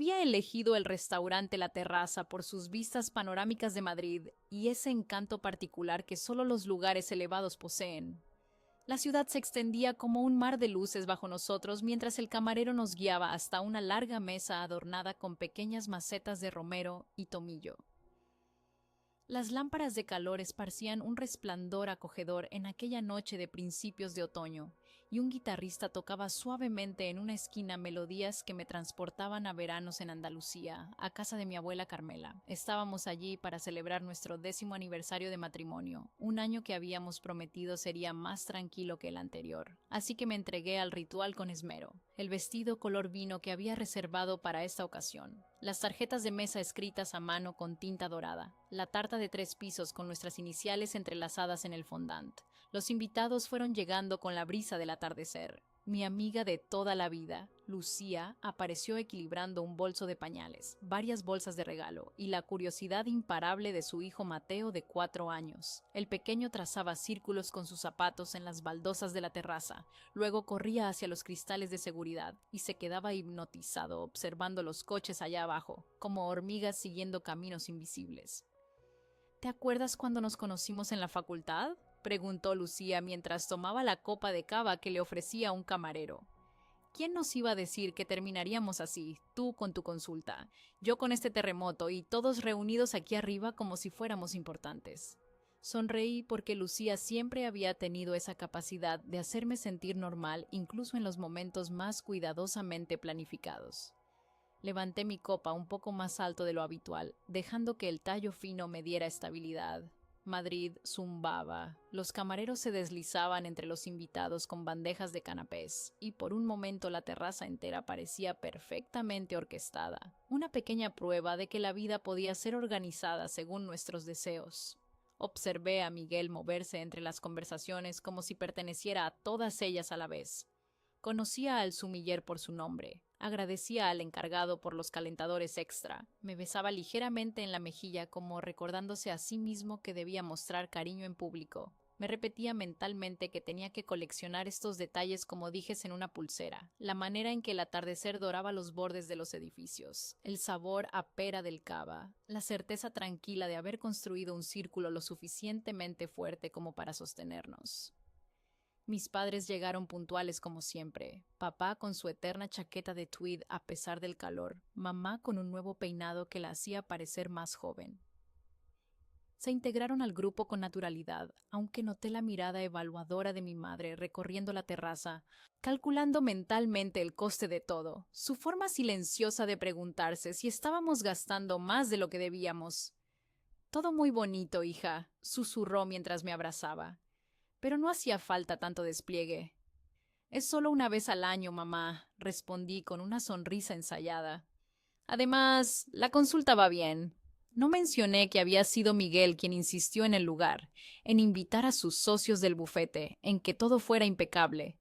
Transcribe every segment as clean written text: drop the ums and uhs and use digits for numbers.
Había elegido el restaurante La Terraza por sus vistas panorámicas de Madrid y ese encanto particular que solo los lugares elevados poseen. La ciudad se extendía como un mar de luces bajo nosotros mientras el camarero nos guiaba hasta una larga mesa adornada con pequeñas macetas de romero y tomillo. Las lámparas de calor esparcían un resplandor acogedor en aquella noche de principios de otoño, y un guitarrista tocaba suavemente en una esquina melodías que me transportaban a veranos en Andalucía, a casa de mi abuela Carmela. Estábamos allí para celebrar nuestro 10º aniversario de matrimonio, un año que habíamos prometido sería más tranquilo que el anterior. Así que me entregué al ritual con esmero. El vestido color vino que había reservado para esta ocasión, las tarjetas de mesa escritas a mano con tinta dorada, la tarta de 3 pisos con nuestras iniciales entrelazadas en el fondant. Los invitados fueron llegando con la brisa del atardecer. Mi amiga de toda la vida, Lucía, apareció equilibrando un bolso de pañales, varias bolsas de regalo y la curiosidad imparable de su hijo Mateo de 4 años. El pequeño trazaba círculos con sus zapatos en las baldosas de la terraza, luego corría hacia los cristales de seguridad y se quedaba hipnotizado observando los coches allá abajo, como hormigas siguiendo caminos invisibles. ¿Te acuerdas cuando nos conocimos en la facultad?, preguntó Lucía mientras tomaba la copa de cava que le ofrecía un camarero. ¿Quién nos iba a decir que terminaríamos así, tú con tu consulta, yo con este terremoto y todos reunidos aquí arriba como si fuéramos importantes? Sonreí porque Lucía siempre había tenido esa capacidad de hacerme sentir normal incluso en los momentos más cuidadosamente planificados. Levanté mi copa un poco más alto de lo habitual, dejando que el tallo fino me diera estabilidad. Madrid zumbaba. Los camareros se deslizaban entre los invitados con bandejas de canapés, y por un momento la terraza entera parecía perfectamente orquestada. Una pequeña prueba de que la vida podía ser organizada según nuestros deseos. Observé a Miguel moverse entre las conversaciones como si perteneciera a todas ellas a la vez. Conocía al sumiller por su nombre, agradecía al encargado por los calentadores extra, me besaba ligeramente en la mejilla como recordándose a sí mismo que debía mostrar cariño en público. Me repetía mentalmente que tenía que coleccionar estos detalles como dijes en una pulsera, la manera en que el atardecer doraba los bordes de los edificios, el sabor a pera del cava, la certeza tranquila de haber construido un círculo lo suficientemente fuerte como para sostenernos. Mis padres llegaron puntuales como siempre, papá con su eterna chaqueta de tweed a pesar del calor, mamá con un nuevo peinado que la hacía parecer más joven. Se integraron al grupo con naturalidad, aunque noté la mirada evaluadora de mi madre recorriendo la terraza, calculando mentalmente el coste de todo, su forma silenciosa de preguntarse si estábamos gastando más de lo que debíamos. Todo muy bonito, hija, susurró mientras me abrazaba. Pero no hacía falta tanto despliegue. Es solo una vez al año, mamá, respondí con una sonrisa ensayada. Además, la consulta va bien. No mencioné que había sido Miguel quien insistió en el lugar, en invitar a sus socios del bufete, en que todo fuera impecable.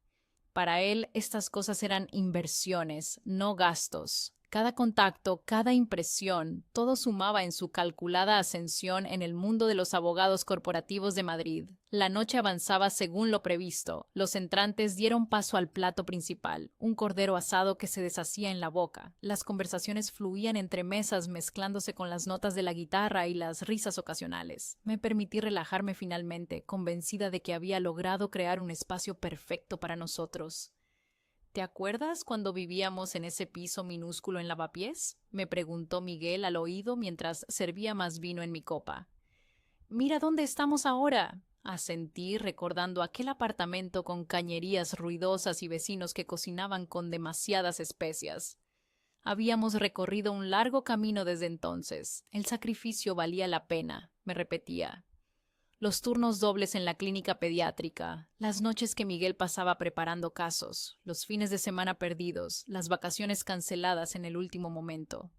Para él, estas cosas eran inversiones, no gastos. Cada contacto, cada impresión, todo sumaba en su calculada ascensión en el mundo de los abogados corporativos de Madrid. La noche avanzaba según lo previsto. Los entrantes dieron paso al plato principal, un cordero asado que se deshacía en la boca. Las conversaciones fluían entre mesas mezclándose con las notas de la guitarra y las risas ocasionales. Me permití relajarme finalmente, convencida de que había logrado crear un espacio perfecto para nosotros. ¿Te acuerdas cuando vivíamos en ese piso minúsculo en Lavapiés?, me preguntó Miguel al oído mientras servía más vino en mi copa. Mira dónde estamos ahora, asentí recordando aquel apartamento con cañerías ruidosas y vecinos que cocinaban con demasiadas especias. Habíamos recorrido un largo camino desde entonces. El sacrificio valía la pena, me repetía. Los turnos dobles en la clínica pediátrica, las noches que Miguel pasaba preparando casos, los fines de semana perdidos, las vacaciones canceladas en el último momento.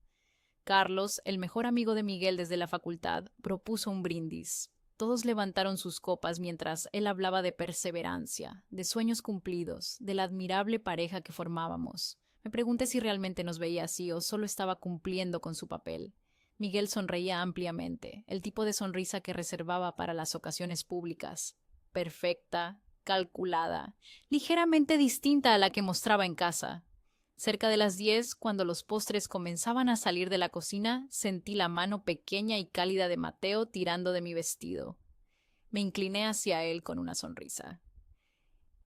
Carlos, el mejor amigo de Miguel desde la facultad, propuso un brindis. Todos levantaron sus copas mientras él hablaba de perseverancia, de sueños cumplidos, de la admirable pareja que formábamos. Me pregunté si realmente nos veía así o solo estaba cumpliendo con su papel. Miguel sonreía ampliamente, el tipo de sonrisa que reservaba para las ocasiones públicas. Perfecta, calculada, ligeramente distinta a la que mostraba en casa. Cerca de las 10, cuando los postres comenzaban a salir de la cocina, sentí la mano pequeña y cálida de Mateo tirando de mi vestido. Me incliné hacia él con una sonrisa.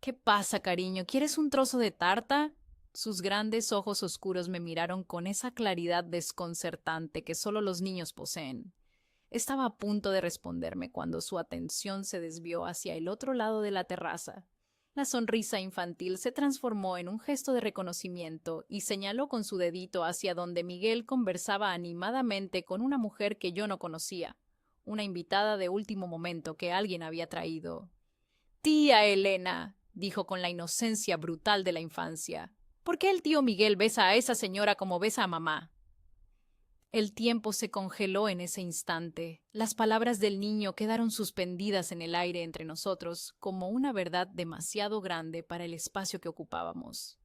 ¿Qué pasa, cariño? ¿Quieres un trozo de tarta? Sus grandes ojos oscuros me miraron con esa claridad desconcertante que solo los niños poseen. Estaba a punto de responderme cuando su atención se desvió hacia el otro lado de la terraza. La sonrisa infantil se transformó en un gesto de reconocimiento y señaló con su dedito hacia donde Miguel conversaba animadamente con una mujer que yo no conocía, una invitada de último momento que alguien había traído. «Tía Elena», dijo con la inocencia brutal de la infancia, «¿por qué el tío Miguel besa a esa señora como besa a mamá?» El tiempo se congeló en ese instante. Las palabras del niño quedaron suspendidas en el aire entre nosotros como una verdad demasiado grande para el espacio que ocupábamos.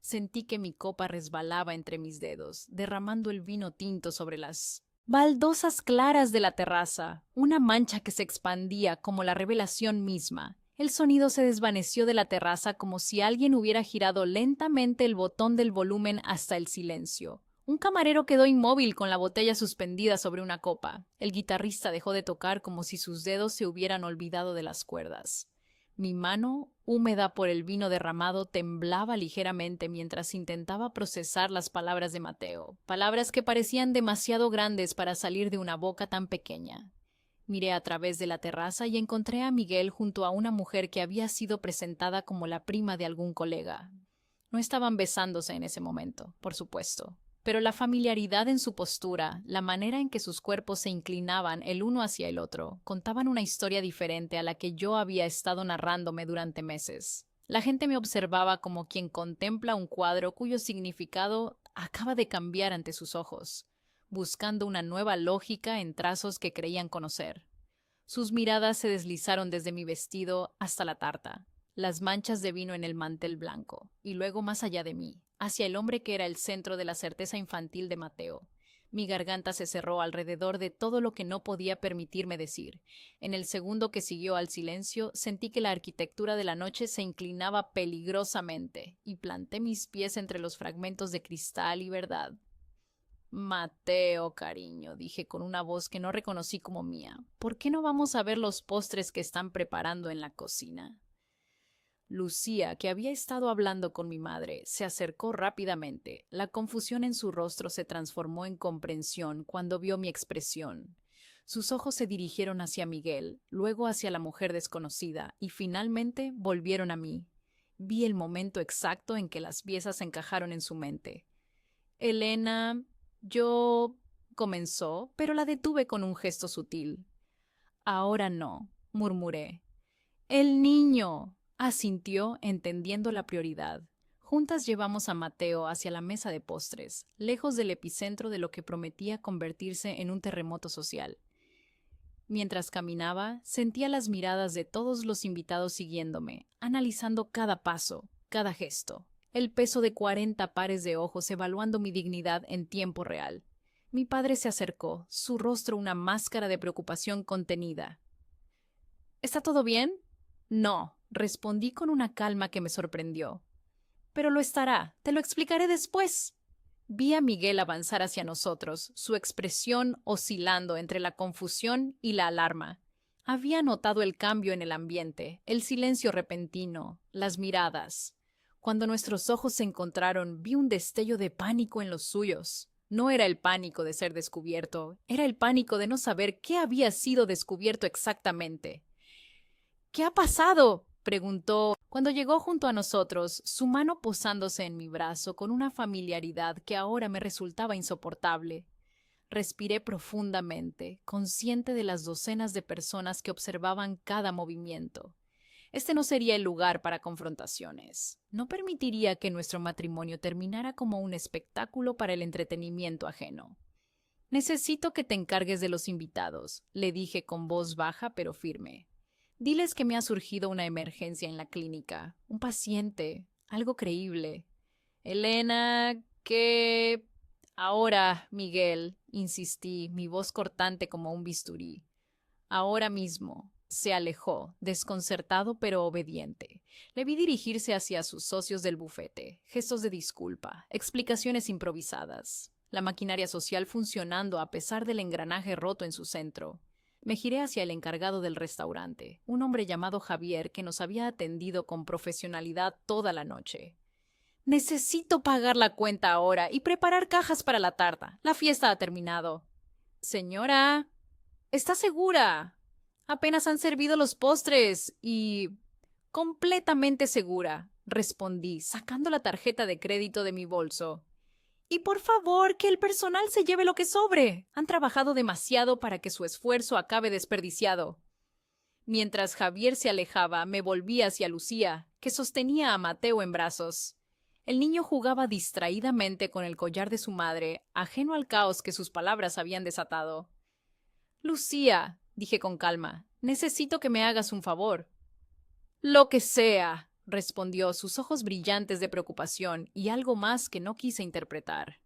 Sentí que mi copa resbalaba entre mis dedos, derramando el vino tinto sobre las baldosas claras de la terraza, una mancha que se expandía como la revelación misma. El sonido se desvaneció de la terraza como si alguien hubiera girado lentamente el botón del volumen hasta el silencio. Un camarero quedó inmóvil con la botella suspendida sobre una copa. El guitarrista dejó de tocar como si sus dedos se hubieran olvidado de las cuerdas. Mi mano, húmeda por el vino derramado, temblaba ligeramente mientras intentaba procesar las palabras de Mateo, palabras que parecían demasiado grandes para salir de una boca tan pequeña. Miré a través de la terraza y encontré a Miguel junto a una mujer que había sido presentada como la prima de algún colega. No estaban besándose en ese momento, por supuesto, pero la familiaridad en su postura, la manera en que sus cuerpos se inclinaban el uno hacia el otro, contaban una historia diferente a la que yo había estado narrándome durante meses. La gente me observaba como quien contempla un cuadro cuyo significado acaba de cambiar ante sus ojos, buscando una nueva lógica en trazos que creían conocer. Sus miradas se deslizaron desde mi vestido hasta la tarta, las manchas de vino en el mantel blanco, y luego más allá de mí, hacia el hombre que era el centro de la certeza infantil de Mateo. Mi garganta se cerró alrededor de todo lo que no podía permitirme decir. En el segundo que siguió al silencio, sentí que la arquitectura de la noche se inclinaba peligrosamente, y planté mis pies entre los fragmentos de cristal y verdad. Mateo, cariño, dije con una voz que no reconocí como mía, ¿por qué no vamos a ver los postres que están preparando en la cocina? Lucía, que había estado hablando con mi madre, se acercó rápidamente. La confusión en su rostro se transformó en comprensión cuando vio mi expresión. Sus ojos se dirigieron hacia Miguel, luego hacia la mujer desconocida, y finalmente volvieron a mí. Vi el momento exacto en que las piezas encajaron en su mente. Elena, yo... comenzó, pero la detuve con un gesto sutil. Ahora no, murmuré. El niño, asintió, entendiendo la prioridad. Juntas llevamos a Mateo hacia la mesa de postres, lejos del epicentro de lo que prometía convertirse en un terremoto social. Mientras caminaba, sentía las miradas de todos los invitados siguiéndome, analizando cada paso, cada gesto, el peso de 40 pares de ojos evaluando mi dignidad en tiempo real. Mi padre se acercó, su rostro una máscara de preocupación contenida. ¿Está todo bien? No, respondí con una calma que me sorprendió. Pero lo estará, te lo explicaré después. Vi a Miguel avanzar hacia nosotros, su expresión oscilando entre la confusión y la alarma. Había notado el cambio en el ambiente, el silencio repentino, las miradas. Cuando nuestros ojos se encontraron, vi un destello de pánico en los suyos. No era el pánico de ser descubierto, era el pánico de no saber qué había sido descubierto exactamente. ¿Qué ha pasado?, preguntó cuando llegó junto a nosotros, su mano posándose en mi brazo con una familiaridad que ahora me resultaba insoportable. Respiré profundamente, consciente de las docenas de personas que observaban cada movimiento. Este no sería el lugar para confrontaciones. No permitiría que nuestro matrimonio terminara como un espectáculo para el entretenimiento ajeno. Necesito que te encargues de los invitados, le dije con voz baja pero firme. Diles que me ha surgido una emergencia en la clínica. Un paciente. Algo creíble. Elena, ¿qué? Ahora, Miguel, insistí, mi voz cortante como un bisturí. Ahora mismo. Se alejó, desconcertado pero obediente. Le vi dirigirse hacia sus socios del bufete, gestos de disculpa, explicaciones improvisadas, la maquinaria social funcionando a pesar del engranaje roto en su centro. Me giré hacia el encargado del restaurante, un hombre llamado Javier que nos había atendido con profesionalidad toda la noche. Necesito pagar la cuenta ahora y preparar cajas para la tarta. La fiesta ha terminado. Señora, ¿está segura? Apenas han servido los postres y... Completamente segura, respondí, sacando la tarjeta de crédito de mi bolso. Y por favor, que el personal se lleve lo que sobre. Han trabajado demasiado para que su esfuerzo acabe desperdiciado. Mientras Javier se alejaba, me volví hacia Lucía, que sostenía a Mateo en brazos. El niño jugaba distraídamente con el collar de su madre, ajeno al caos que sus palabras habían desatado. Lucía, dije con calma, necesito que me hagas un favor. Lo que sea, respondió, sus ojos brillantes de preocupación y algo más que no quise interpretar.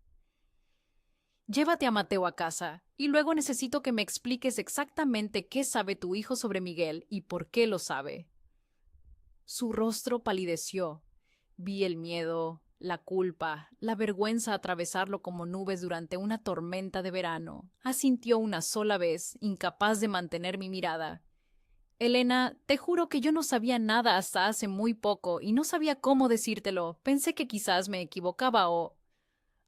Llévate a Mateo a casa, y luego necesito que me expliques exactamente qué sabe tu hijo sobre Miguel y por qué lo sabe. Su rostro palideció. Vi el miedo, la culpa, la vergüenza atravesarlo como nubes durante una tormenta de verano. Asintió una sola vez, incapaz de mantener mi mirada. Elena, te juro que yo no sabía nada hasta hace muy poco y no sabía cómo decírtelo. Pensé que quizás me equivocaba o...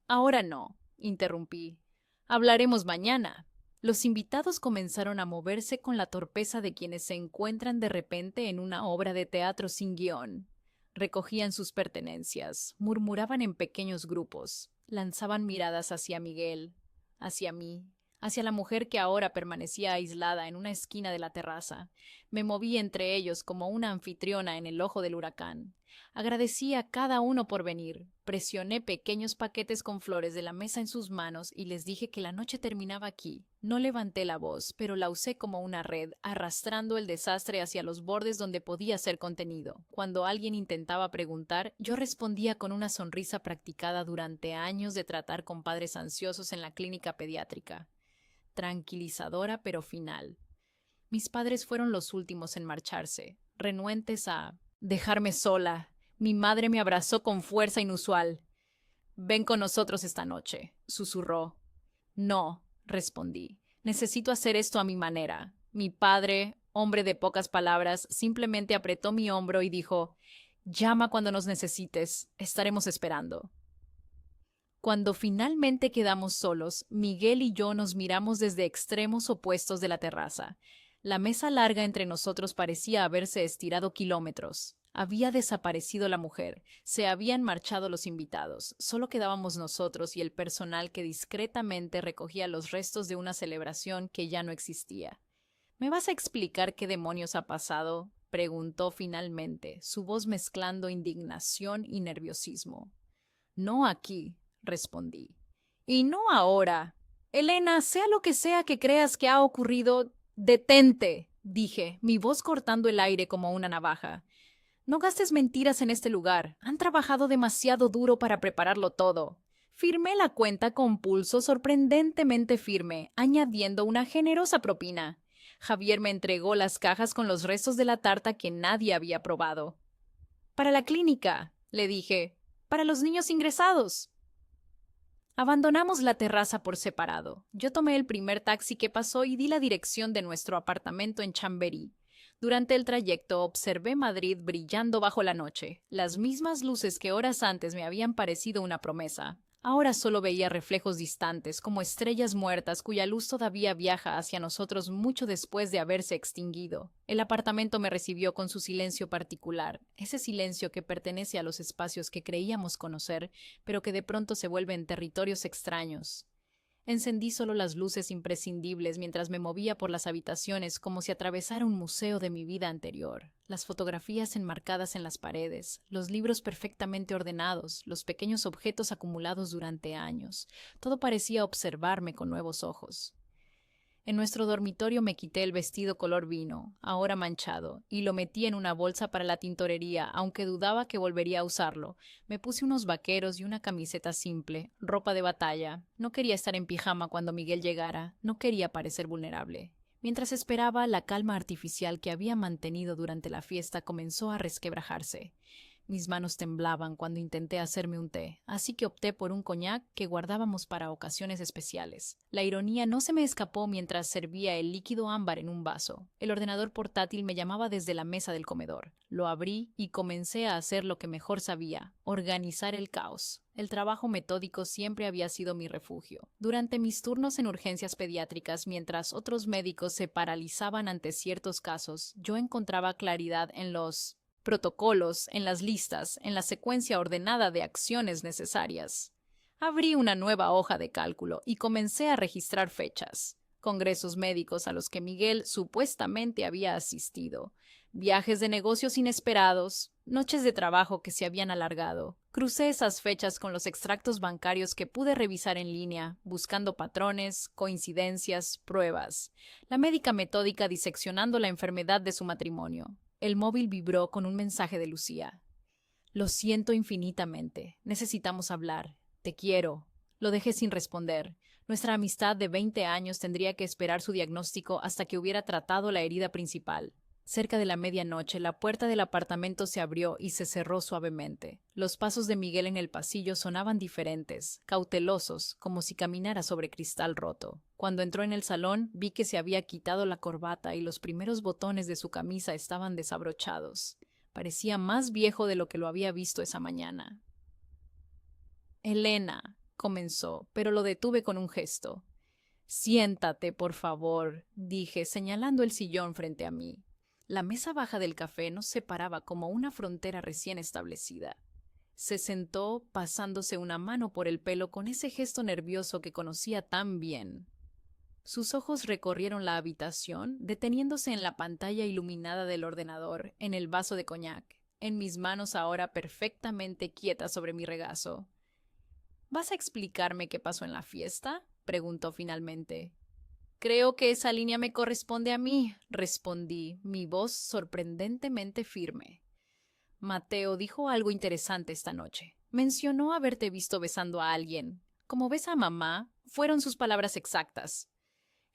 Ahora no, interrumpí. Hablaremos mañana. Los invitados comenzaron a moverse con la torpeza de quienes se encuentran de repente en una obra de teatro sin guión. Recogían sus pertenencias, murmuraban en pequeños grupos, lanzaban miradas hacia Miguel, hacia mí, hacia la mujer que ahora permanecía aislada en una esquina de la terraza. Me moví entre ellos como una anfitriona en el ojo del huracán. Agradecí a cada uno por venir. Presioné pequeños paquetes con flores de la mesa en sus manos y les dije que la noche terminaba aquí. No levanté la voz, pero la usé como una red, arrastrando el desastre hacia los bordes donde podía ser contenido. Cuando alguien intentaba preguntar, yo respondía con una sonrisa practicada durante años de tratar con padres ansiosos en la clínica pediátrica. Tranquilizadora pero final. Mis padres fueron los últimos en marcharse, renuentes a dejarme sola. Mi madre me abrazó con fuerza inusual. «Ven con nosotros esta noche», susurró. «No», respondí. «Necesito hacer esto a mi manera». Mi padre, hombre de pocas palabras, simplemente apretó mi hombro y dijo: «Llama cuando nos necesites. Estaremos esperando». Cuando finalmente quedamos solos, Miguel y yo nos miramos desde extremos opuestos de la terraza. La mesa larga entre nosotros parecía haberse estirado kilómetros. Había desaparecido la mujer, se habían marchado los invitados, solo quedábamos nosotros y el personal que discretamente recogía los restos de una celebración que ya no existía. ¿Me vas a explicar qué demonios ha pasado?, preguntó finalmente, su voz mezclando indignación y nerviosismo. No aquí, respondí. Y no ahora. Elena, sea lo que sea que creas que ha ocurrido, detente, dije, mi voz cortando el aire como una navaja. No gastes mentiras en este lugar. Han trabajado demasiado duro para prepararlo todo. Firmé la cuenta con pulso sorprendentemente firme, añadiendo una generosa propina. Javier me entregó las cajas con los restos de la tarta que nadie había probado. «Para la clínica», le dije, «para los niños ingresados». Abandonamos la terraza por separado. Yo tomé el primer taxi que pasó y di la dirección de nuestro apartamento en Chamberí. Durante el trayecto observé Madrid brillando bajo la noche, las mismas luces que horas antes me habían parecido una promesa. Ahora solo veía reflejos distantes, como estrellas muertas cuya luz todavía viaja hacia nosotros mucho después de haberse extinguido. El apartamento me recibió con su silencio particular, ese silencio que pertenece a los espacios que creíamos conocer, pero que de pronto se vuelven territorios extraños. Encendí solo las luces imprescindibles mientras me movía por las habitaciones como si atravesara un museo de mi vida anterior. Las fotografías enmarcadas en las paredes, los libros perfectamente ordenados, los pequeños objetos acumulados durante años. Todo parecía observarme con nuevos ojos. En nuestro dormitorio me quité el vestido color vino, ahora manchado, y lo metí en una bolsa para la tintorería, aunque dudaba que volvería a usarlo. Me puse unos vaqueros y una camiseta simple, ropa de batalla. No quería estar en pijama cuando Miguel llegara, no quería parecer vulnerable. Mientras esperaba, la calma artificial que había mantenido durante la fiesta comenzó a resquebrajarse. Mis manos temblaban cuando intenté hacerme un té, así que opté por un coñac que guardábamos para ocasiones especiales. La ironía no se me escapó mientras servía el líquido ámbar en un vaso. El ordenador portátil me llamaba desde la mesa del comedor. Lo abrí y comencé a hacer lo que mejor sabía: organizar el caos. El trabajo metódico siempre había sido mi refugio. Durante mis turnos en urgencias pediátricas, mientras otros médicos se paralizaban ante ciertos casos, yo encontraba claridad en los protocolos, en las listas, en la secuencia ordenada de acciones necesarias. Abrí una nueva hoja de cálculo y comencé a registrar fechas: congresos médicos a los que Miguel supuestamente había asistido, viajes de negocios inesperados, noches de trabajo que se habían alargado. Crucé esas fechas con los extractos bancarios que pude revisar en línea, buscando patrones, coincidencias, pruebas. La médica metódica diseccionando la enfermedad de su matrimonio. El móvil vibró con un mensaje de Lucía. Lo siento infinitamente. Necesitamos hablar. Te quiero. Lo dejé sin responder. Nuestra amistad de 20 años tendría que esperar su diagnóstico hasta que hubiera tratado la herida principal. Cerca de la medianoche, la puerta del apartamento se abrió y se cerró suavemente. Los pasos de Miguel en el pasillo sonaban diferentes, cautelosos, como si caminara sobre cristal roto. Cuando entró en el salón, vi que se había quitado la corbata y los primeros botones de su camisa estaban desabrochados. Parecía más viejo de lo que lo había visto esa mañana. Elena, comenzó, pero lo detuve con un gesto. Siéntate, por favor, dije, señalando el sillón frente a mí. La mesa baja del café nos separaba como una frontera recién establecida. Se sentó, pasándose una mano por el pelo con ese gesto nervioso que conocía tan bien. Sus ojos recorrieron la habitación, deteniéndose en la pantalla iluminada del ordenador, en el vaso de coñac, en mis manos ahora perfectamente quietas sobre mi regazo. ¿Vas a explicarme qué pasó en la fiesta?, preguntó finalmente. Creo que esa línea me corresponde a mí, respondí, mi voz sorprendentemente firme. Mateo dijo algo interesante esta noche. Mencionó haberte visto besando a alguien. Como ves a mamá, fueron sus palabras exactas.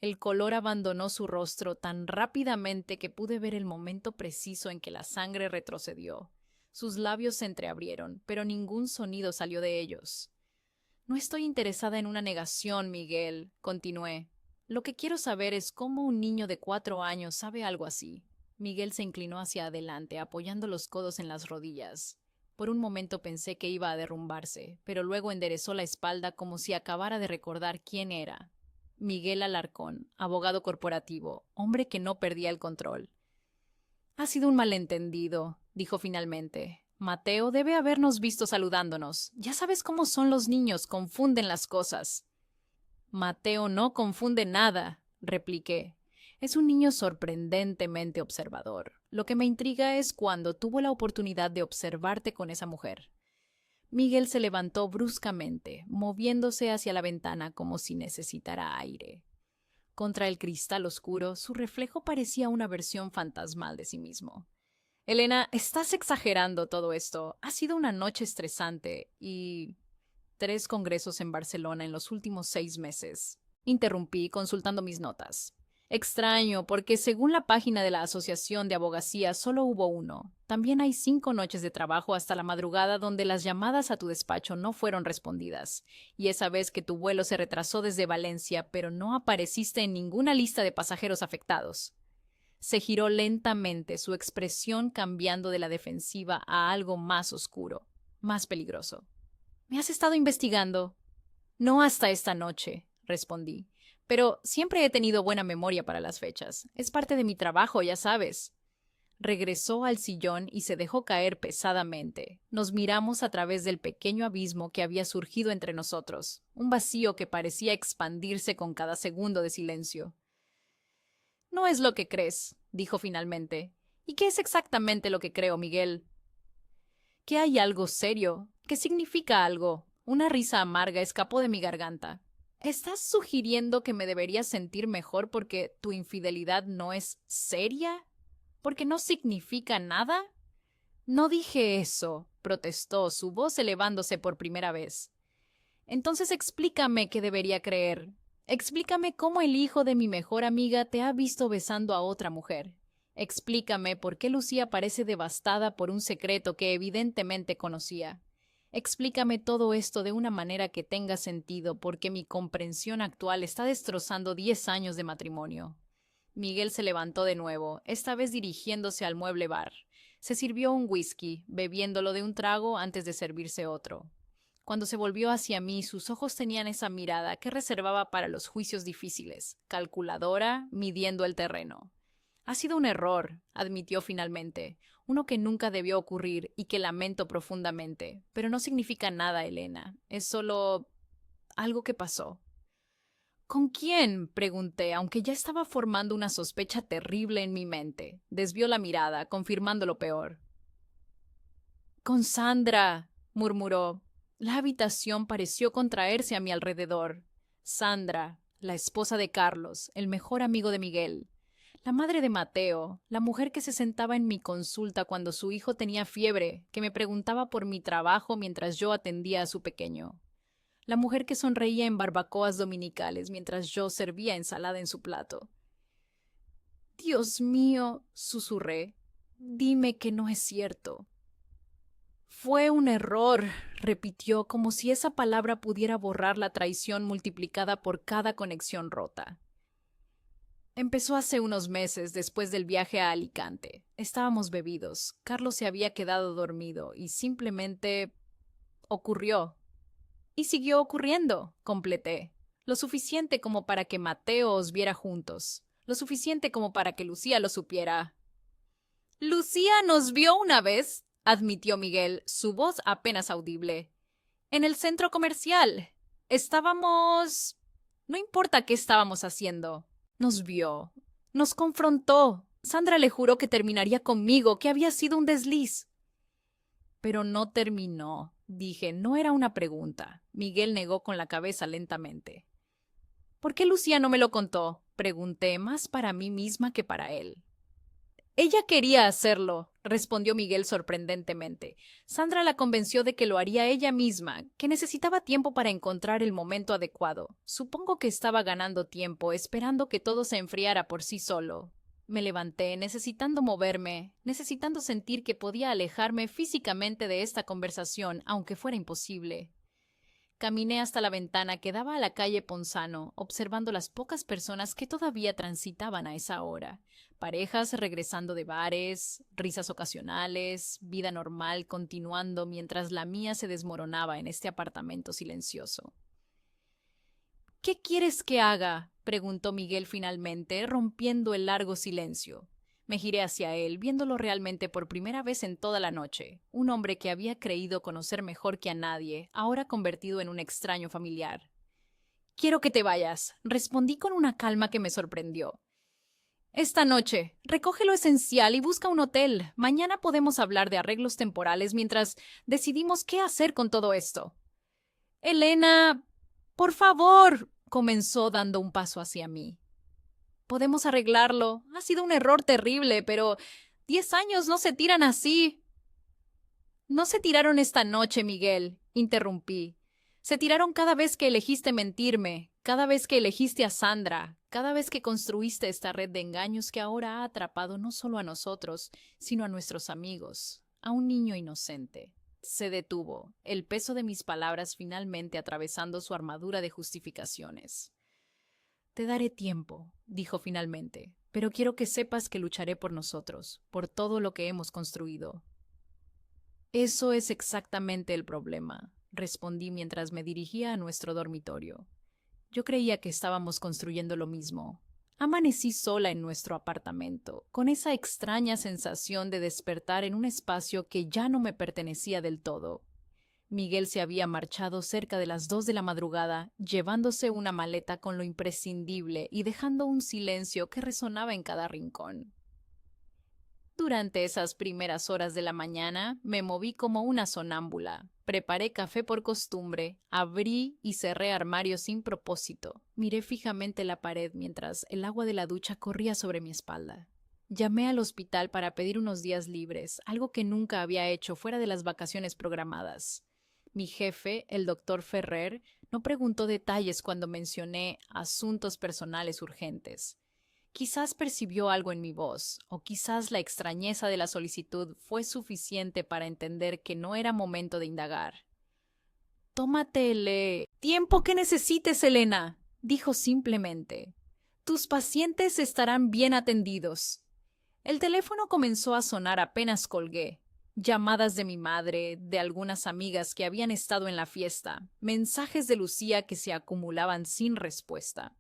El color abandonó su rostro tan rápidamente que pude ver el momento preciso en que la sangre retrocedió. Sus labios se entreabrieron, pero ningún sonido salió de ellos. No estoy interesada en una negación, Miguel, continué. Lo que quiero saber es cómo un niño de 4 años sabe algo así. Miguel se inclinó hacia adelante, apoyando los codos en las rodillas. Por un momento pensé que iba a derrumbarse, pero luego enderezó la espalda como si acabara de recordar quién era. Miguel Alarcón, abogado corporativo, hombre que no perdía el control. Ha sido un malentendido, dijo finalmente. Mateo debe habernos visto saludándonos. Ya sabes cómo son los niños, confunden las cosas. Mateo no confunde nada, repliqué. Es un niño sorprendentemente observador. Lo que me intriga es cuándo tuvo la oportunidad de observarte con esa mujer. Miguel se levantó bruscamente, moviéndose hacia la ventana como si necesitara aire. Contra el cristal oscuro, su reflejo parecía una versión fantasmal de sí mismo. Elena, estás exagerando todo esto. Ha sido una noche estresante y 3 congresos en Barcelona en los últimos 6 meses. Interrumpí, consultando mis notas. Extraño, porque según la página de la Asociación de Abogacía solo hubo uno. También hay 5 noches de trabajo hasta la madrugada donde las llamadas a tu despacho no fueron respondidas. Y esa vez que tu vuelo se retrasó desde Valencia, pero no apareciste en ninguna lista de pasajeros afectados. Se giró lentamente, su expresión cambiando de la defensiva a algo más oscuro, más peligroso. ¿Me has estado investigando? No hasta esta noche, respondí. Pero siempre he tenido buena memoria para las fechas. Es parte de mi trabajo, ya sabes. Regresó al sillón y se dejó caer pesadamente. Nos miramos a través del pequeño abismo que había surgido entre nosotros, un vacío que parecía expandirse con cada segundo de silencio. No es lo que crees, dijo finalmente. ¿Y qué es exactamente lo que creo, Miguel? Que hay algo serio, que significa algo. Una risa amarga escapó de mi garganta. ¿Estás sugiriendo que me debería sentir mejor porque tu infidelidad no es seria? ¿Porque no significa nada? No dije eso, protestó, su voz elevándose por primera vez. Entonces explícame qué debería creer. Explícame cómo el hijo de mi mejor amiga te ha visto besando a otra mujer. Explícame por qué Lucía parece devastada por un secreto que evidentemente conocía. Explícame todo esto de una manera que tenga sentido, porque mi comprensión actual está destrozando 10 años de matrimonio. Miguel se levantó de nuevo, esta vez dirigiéndose al mueble bar. Se sirvió un whisky, bebiéndolo de un trago antes de servirse otro. Cuando se volvió hacia mí, sus ojos tenían esa mirada que reservaba para los juicios difíciles, calculadora, midiendo el terreno. Ha sido un error, admitió finalmente, uno que nunca debió ocurrir y que lamento profundamente, pero no significa nada, Elena. Es solo algo que pasó. ¿Con quién? Pregunté, aunque ya estaba formando una sospecha terrible en mi mente. Desvió la mirada, confirmando lo peor. Con Sandra, murmuró. La habitación pareció contraerse a mi alrededor. Sandra, la esposa de Carlos, el mejor amigo de Miguel. La madre de Mateo, la mujer que se sentaba en mi consulta cuando su hijo tenía fiebre, que me preguntaba por mi trabajo mientras yo atendía a su pequeño. La mujer que sonreía en barbacoas dominicales mientras yo servía ensalada en su plato. Dios mío, susurré. Dime que no es cierto. Fue un error, repitió, como si esa palabra pudiera borrar la traición multiplicada por cada conexión rota. Empezó hace unos meses, después del viaje a Alicante. Estábamos bebidos. Carlos se había quedado dormido y simplemente ocurrió. Y siguió ocurriendo, completé. Lo suficiente como para que Mateo os viera juntos. Lo suficiente como para que Lucía lo supiera. Lucía nos vio una vez, admitió Miguel, su voz apenas audible. En el centro comercial. Estábamos... No importa qué estábamos haciendo. Nos vio. Nos confrontó. Sandra le juró que terminaría conmigo, que había sido un desliz. Pero no terminó. Dije, no era una pregunta. Miguel negó con la cabeza lentamente. ¿Por qué Lucía no me lo contó? Pregunté, más para mí misma que para él. Ella quería hacerlo, respondió Miguel sorprendentemente. Sandra la convenció de que lo haría ella misma, que necesitaba tiempo para encontrar el momento adecuado. Supongo que estaba ganando tiempo, esperando que todo se enfriara por sí solo. Me levanté, necesitando moverme, necesitando sentir que podía alejarme físicamente de esta conversación, aunque fuera imposible. Caminé hasta la ventana que daba a la calle Ponzano, observando las pocas personas que todavía transitaban a esa hora. Parejas regresando de bares, risas ocasionales, vida normal continuando mientras la mía se desmoronaba en este apartamento silencioso. ¿Qué quieres que haga? Preguntó Miguel finalmente, rompiendo el largo silencio. Me giré hacia él, viéndolo realmente por primera vez en toda la noche. Un hombre que había creído conocer mejor que a nadie, ahora convertido en un extraño familiar. Quiero que te vayas, respondí con una calma que me sorprendió. Esta noche, recoge lo esencial y busca un hotel. Mañana podemos hablar de arreglos temporales mientras decidimos qué hacer con todo esto. Elena, por favor, comenzó dando un paso hacia mí. Podemos arreglarlo. Ha sido un error terrible, pero 10 años no se tiran así. No se tiraron esta noche, Miguel, interrumpí. Se tiraron cada vez que elegiste mentirme, cada vez que elegiste a Sandra, cada vez que construiste esta red de engaños que ahora ha atrapado no solo a nosotros, sino a nuestros amigos, a un niño inocente. Se detuvo, el peso de mis palabras finalmente atravesando su armadura de justificaciones. Te daré tiempo, dijo finalmente, pero quiero que sepas que lucharé por nosotros, por todo lo que hemos construido. Eso es exactamente el problema, respondí mientras me dirigía a nuestro dormitorio. Yo creía que estábamos construyendo lo mismo. Amanecí sola en nuestro apartamento, con esa extraña sensación de despertar en un espacio que ya no me pertenecía del todo. Miguel se había marchado cerca de las 2 de la madrugada, llevándose una maleta con lo imprescindible y dejando un silencio que resonaba en cada rincón. Durante esas primeras horas de la mañana me moví como una sonámbula. Preparé café por costumbre, abrí y cerré armarios sin propósito. Miré fijamente la pared mientras el agua de la ducha corría sobre mi espalda. Llamé al hospital para pedir unos días libres, algo que nunca había hecho fuera de las vacaciones programadas. Mi jefe, el doctor Ferrer, no preguntó detalles cuando mencioné asuntos personales urgentes. Quizás percibió algo en mi voz, o quizás la extrañeza de la solicitud fue suficiente para entender que no era momento de indagar. «Tómate el tiempo que necesites, Elena», dijo simplemente. «Tus pacientes estarán bien atendidos». El teléfono comenzó a sonar apenas colgué. Llamadas de mi madre, de algunas amigas que habían estado en la fiesta, mensajes de Lucía que se acumulaban sin respuesta.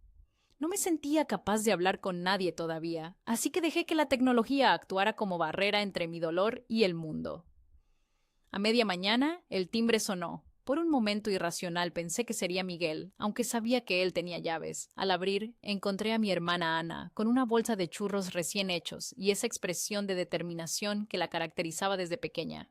No me sentía capaz de hablar con nadie todavía, así que dejé que la tecnología actuara como barrera entre mi dolor y el mundo. A media mañana, el timbre sonó. Por un momento irracional pensé que sería Miguel, aunque sabía que él tenía llaves. Al abrir, encontré a mi hermana Ana, con una bolsa de churros recién hechos y esa expresión de determinación que la caracterizaba desde pequeña.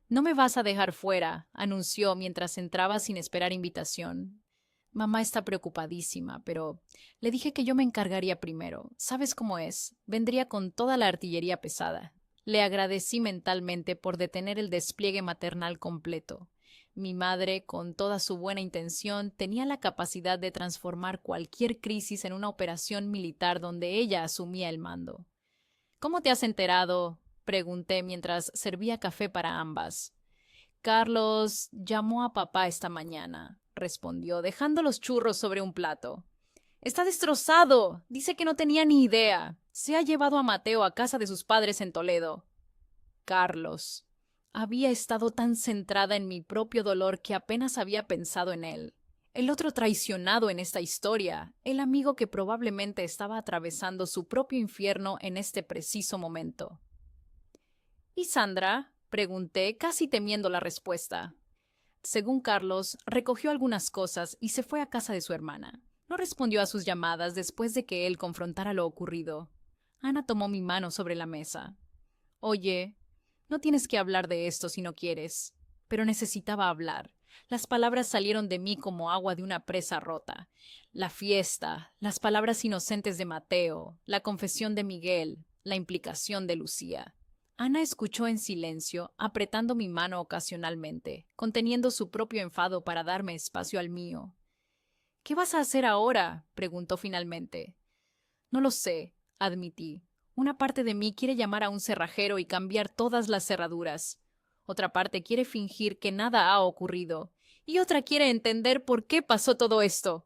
«No me vas a dejar fuera», anunció mientras entraba sin esperar invitación. «Mamá está preocupadísima, pero le dije que yo me encargaría primero. ¿Sabes cómo es? Vendría con toda la artillería pesada». Le agradecí mentalmente por detener el despliegue maternal completo. Mi madre, con toda su buena intención, tenía la capacidad de transformar cualquier crisis en una operación militar donde ella asumía el mando. «¿Cómo te has enterado?», pregunté mientras servía café para ambas. «Carlos llamó a papá esta mañana», respondió, dejando los churros sobre un plato. «Está destrozado. Dice que no tenía ni idea. Se ha llevado a Mateo a casa de sus padres en Toledo». Carlos. Había estado tan centrada en mi propio dolor que apenas había pensado en él. El otro traicionado en esta historia, el amigo que probablemente estaba atravesando su propio infierno en este preciso momento. «¿Y Sandra?», pregunté, casi temiendo la respuesta. Según Carlos, recogió algunas cosas y se fue a casa de su hermana. No respondió a sus llamadas después de que él confrontara lo ocurrido. Ana tomó mi mano sobre la mesa. «Oye, no tienes que hablar de esto si no quieres». Pero necesitaba hablar. Las palabras salieron de mí como agua de una presa rota. La fiesta, las palabras inocentes de Mateo, la confesión de Miguel, la implicación de Lucía. Ana escuchó en silencio, apretando mi mano ocasionalmente, conteniendo su propio enfado para darme espacio al mío. «¿Qué vas a hacer ahora?», preguntó finalmente. «No lo sé», admití. Una parte de mí quiere llamar a un cerrajero y cambiar todas las cerraduras. Otra parte quiere fingir que nada ha ocurrido. Y otra quiere entender por qué pasó todo esto.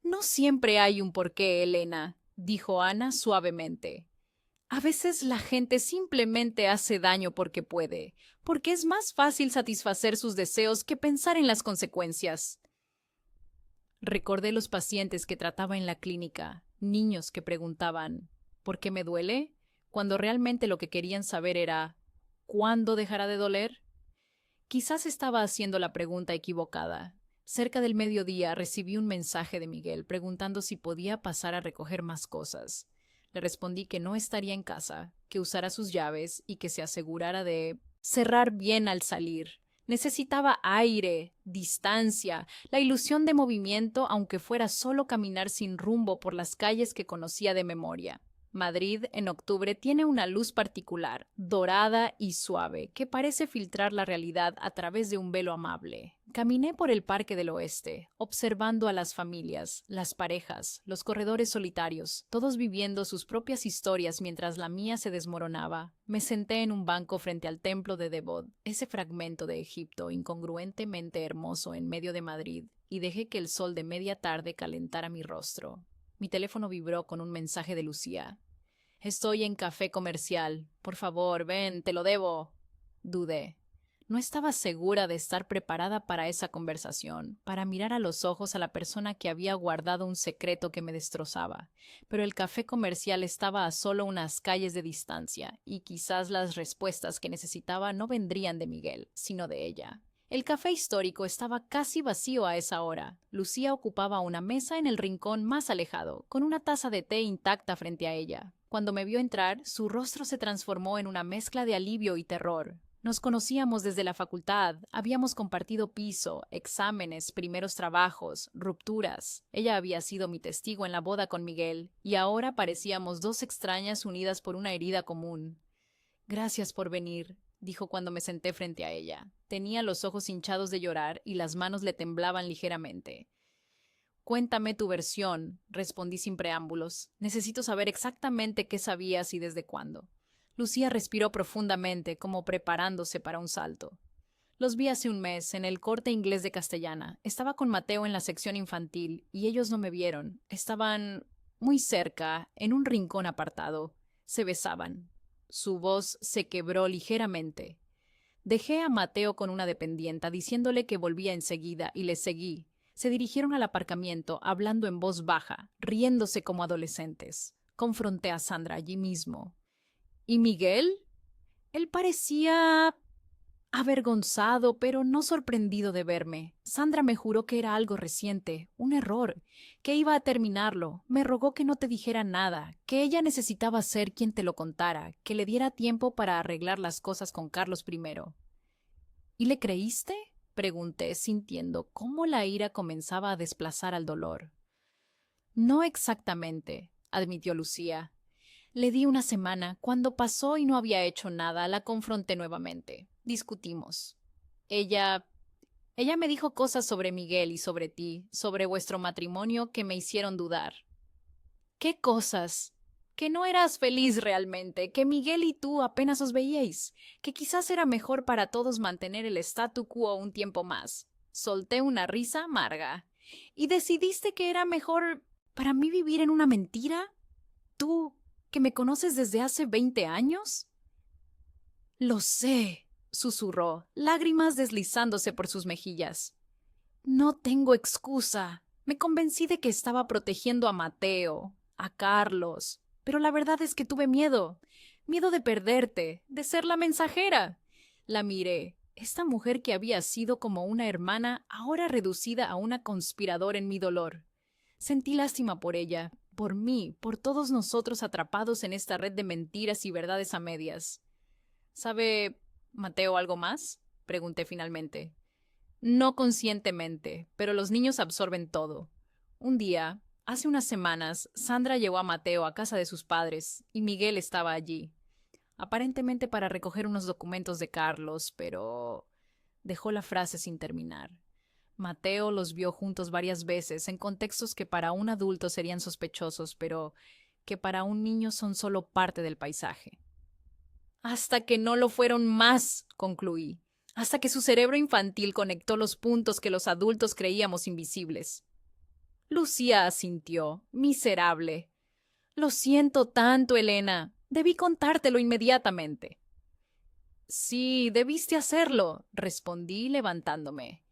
«No siempre hay un porqué, Elena», dijo Ana suavemente. «A veces la gente simplemente hace daño porque puede, porque es más fácil satisfacer sus deseos que pensar en las consecuencias». Recordé los pacientes que trataba en la clínica, niños que preguntaban «¿por qué me duele?», cuando realmente lo que querían saber era «¿cuándo dejará de doler?». Quizás estaba haciendo la pregunta equivocada. Cerca del mediodía recibí un mensaje de Miguel preguntando si podía pasar a recoger más cosas. Le respondí que no estaría en casa, que usara sus llaves y que se asegurara de cerrar bien al salir. Necesitaba aire, distancia, la ilusión de movimiento, aunque fuera solo caminar sin rumbo por las calles que conocía de memoria. Madrid, en octubre, tiene una luz particular, dorada y suave, que parece filtrar la realidad a través de un velo amable. Caminé por el Parque del Oeste, observando a las familias, las parejas, los corredores solitarios, todos viviendo sus propias historias mientras la mía se desmoronaba. Me senté en un banco frente al templo de Devot, ese fragmento de Egipto incongruentemente hermoso en medio de Madrid, y dejé que el sol de media tarde calentara mi rostro. Mi teléfono vibró con un mensaje de Lucía. «Estoy en Café Comercial. Por favor, ven, te lo debo». Dudé. No estaba segura de estar preparada para esa conversación, para mirar a los ojos a la persona que había guardado un secreto que me destrozaba. Pero el Café Comercial estaba a solo unas calles de distancia, y quizás las respuestas que necesitaba no vendrían de Miguel, sino de ella. El café histórico estaba casi vacío a esa hora. Lucía ocupaba una mesa en el rincón más alejado, con una taza de té intacta frente a ella. Cuando me vio entrar, su rostro se transformó en una mezcla de alivio y terror. Nos conocíamos desde la facultad, habíamos compartido piso, exámenes, primeros trabajos, rupturas. Ella había sido mi testigo en la boda con Miguel, y ahora parecíamos dos extrañas unidas por una herida común. «Gracias por venir», dijo cuando me senté frente a ella. Tenía los ojos hinchados de llorar y las manos le temblaban ligeramente. Cuéntame tu versión, respondí sin preámbulos. Necesito saber exactamente qué sabías y desde cuándo. Lucía respiró profundamente, como preparándose para un salto. Los vi hace un mes, en el Corte Inglés de Castellana. Estaba con Mateo en la sección infantil, y ellos no me vieron. Estaban muy cerca, en un rincón apartado. Se besaban. Su voz se quebró ligeramente. Dejé a Mateo con una dependienta, diciéndole que volvía enseguida, y le seguí. Se dirigieron al aparcamiento, hablando en voz baja, riéndose como adolescentes. Confronté a Sandra allí mismo. ¿Y Miguel? Él parecía avergonzado, pero no sorprendido de verme. Sandra me juró que era algo reciente, un error, que iba a terminarlo. Me rogó que no te dijera nada, que ella necesitaba ser quien te lo contara, que le diera tiempo para arreglar las cosas con Carlos primero. ¿Y le creíste? Pregunté, sintiendo cómo la ira comenzaba a desplazar al dolor. No exactamente, admitió Lucía. Le di una semana. Cuando pasó y no había hecho nada, la confronté nuevamente. Discutimos. Ella me dijo cosas sobre Miguel y sobre ti, sobre vuestro matrimonio que me hicieron dudar. ¿Qué cosas? Que no eras feliz realmente, que Miguel y tú apenas os veíais, que quizás era mejor para todos mantener el statu quo un tiempo más. Solté una risa amarga. ¿Y decidiste que era mejor para mí vivir en una mentira? ¿Tú, que me conoces desde hace 20 años? Lo sé, susurró, lágrimas deslizándose por sus mejillas. No tengo excusa. Me convencí de que estaba protegiendo a Mateo, a Carlos, pero la verdad es que tuve miedo. Miedo de perderte, de ser la mensajera. La miré. Esta mujer que había sido como una hermana, ahora reducida a una conspiradora en mi dolor. Sentí lástima por ella, por mí, por todos nosotros atrapados en esta red de mentiras y verdades a medias. ¿Sabe Mateo algo más? Pregunté finalmente. No conscientemente, pero los niños absorben todo. Un día, hace unas semanas, Sandra llevó a Mateo a casa de sus padres y Miguel estaba allí, aparentemente para recoger unos documentos de Carlos, pero dejó la frase sin terminar. Mateo los vio juntos varias veces en contextos que para un adulto serían sospechosos, pero que para un niño son solo parte del paisaje. Hasta que no lo fueron más, concluí. Hasta que su cerebro infantil conectó los puntos que los adultos creíamos invisibles. Lucía asintió, miserable. Lo siento tanto, Elena. Debí contártelo inmediatamente. Sí, debiste hacerlo, respondí levantándome.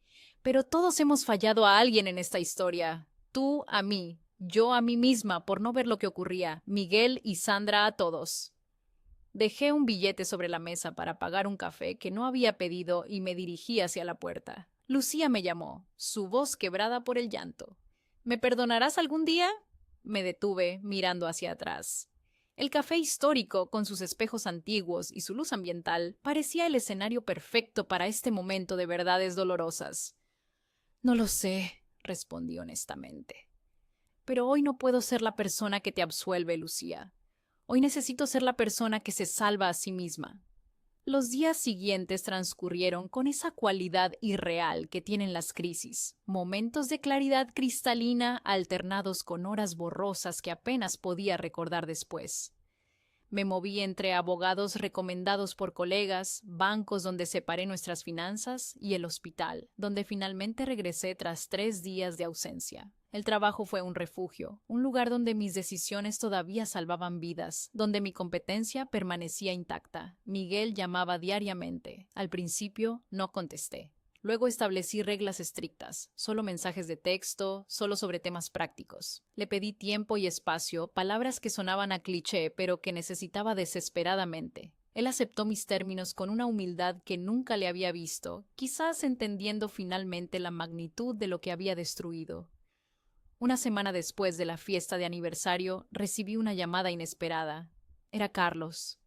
Pero todos hemos fallado a alguien en esta historia. Tú a mí, yo a mí misma por no ver lo que ocurría, Miguel y Sandra a todos. Dejé un billete sobre la mesa para pagar un café que no había pedido y me dirigí hacia la puerta. Lucía me llamó, su voz quebrada por el llanto. ¿Me perdonarás algún día? Me detuve, mirando hacia atrás. El café histórico, con sus espejos antiguos y su luz ambiental, parecía el escenario perfecto para este momento de verdades dolorosas. No lo sé, respondí honestamente. Pero hoy no puedo ser la persona que te absuelve, Lucía. Hoy necesito ser la persona que se salva a sí misma. Los días siguientes transcurrieron con esa cualidad irreal que tienen las crisis, momentos de claridad cristalina alternados con horas borrosas que apenas podía recordar después. Me moví entre abogados recomendados por colegas, bancos donde separé nuestras finanzas y el hospital, donde finalmente regresé tras 3 días de ausencia. El trabajo fue un refugio, un lugar donde mis decisiones todavía salvaban vidas, donde mi competencia permanecía intacta. Miguel llamaba diariamente. Al principio no contesté. Luego establecí reglas estrictas, solo mensajes de texto, solo sobre temas prácticos. Le pedí tiempo y espacio, palabras que sonaban a cliché, pero que necesitaba desesperadamente. Él aceptó mis términos con una humildad que nunca le había visto, quizás entendiendo finalmente la magnitud de lo que había destruido. Una semana después de la fiesta de aniversario, recibí una llamada inesperada. Era Carlos.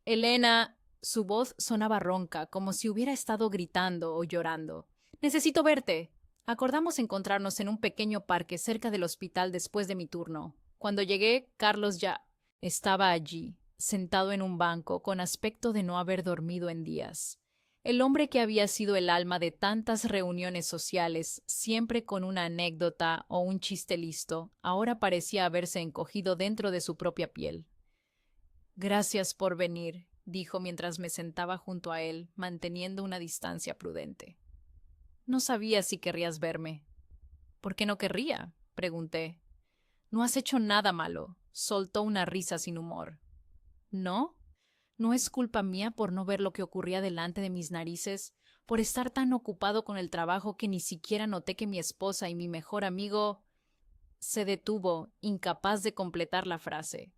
Elena. Su voz sonaba ronca, como si hubiera estado gritando o llorando. «Necesito verte». Acordamos encontrarnos en un pequeño parque cerca del hospital después de mi turno. Cuando llegué, Carlos ya estaba allí, sentado en un banco con aspecto de no haber dormido en días. El hombre que había sido el alma de tantas reuniones sociales, siempre con una anécdota o un chiste listo, ahora parecía haberse encogido dentro de su propia piel. «Gracias por venir», dijo mientras me sentaba junto a él, manteniendo una distancia prudente. «No sabía si querrías verme». «¿Por qué no querría?», pregunté. «No has hecho nada malo», soltó una risa sin humor. «¿No? ¿No es culpa mía por no ver lo que ocurría delante de mis narices, por estar tan ocupado con el trabajo que ni siquiera noté que mi esposa y mi mejor amigo...?» Se detuvo, incapaz de completar la frase.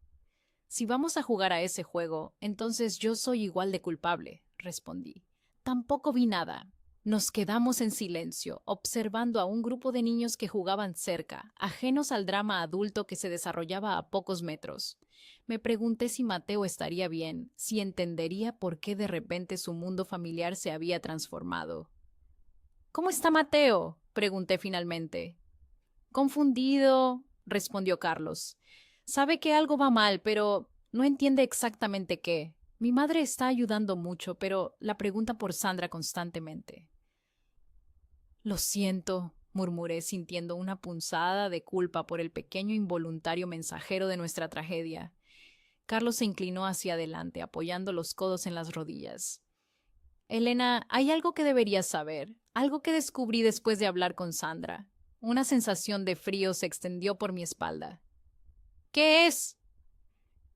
«Si vamos a jugar a ese juego, entonces yo soy igual de culpable», respondí. «Tampoco vi nada». Nos quedamos en silencio, observando a un grupo de niños que jugaban cerca, ajenos al drama adulto que se desarrollaba a pocos metros. Me pregunté si Mateo estaría bien, si entendería por qué de repente su mundo familiar se había transformado. «¿Cómo está Mateo?», pregunté finalmente. «Confundido», respondió Carlos. «Sabe que algo va mal, pero no entiende exactamente qué. Mi madre está ayudando mucho, pero la pregunta por Sandra constantemente». «Lo siento», murmuré sintiendo una punzada de culpa por el pequeño involuntario mensajero de nuestra tragedia. Carlos se inclinó hacia adelante, apoyando los codos en las rodillas. «Elena, hay algo que deberías saber, algo que descubrí después de hablar con Sandra». Una sensación de frío se extendió por mi espalda. «¿Qué es?»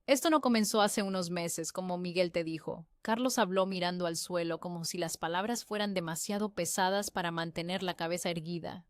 «Esto no comenzó hace unos meses, como Miguel te dijo». Carlos habló mirando al suelo como si las palabras fueran demasiado pesadas para mantener la cabeza erguida.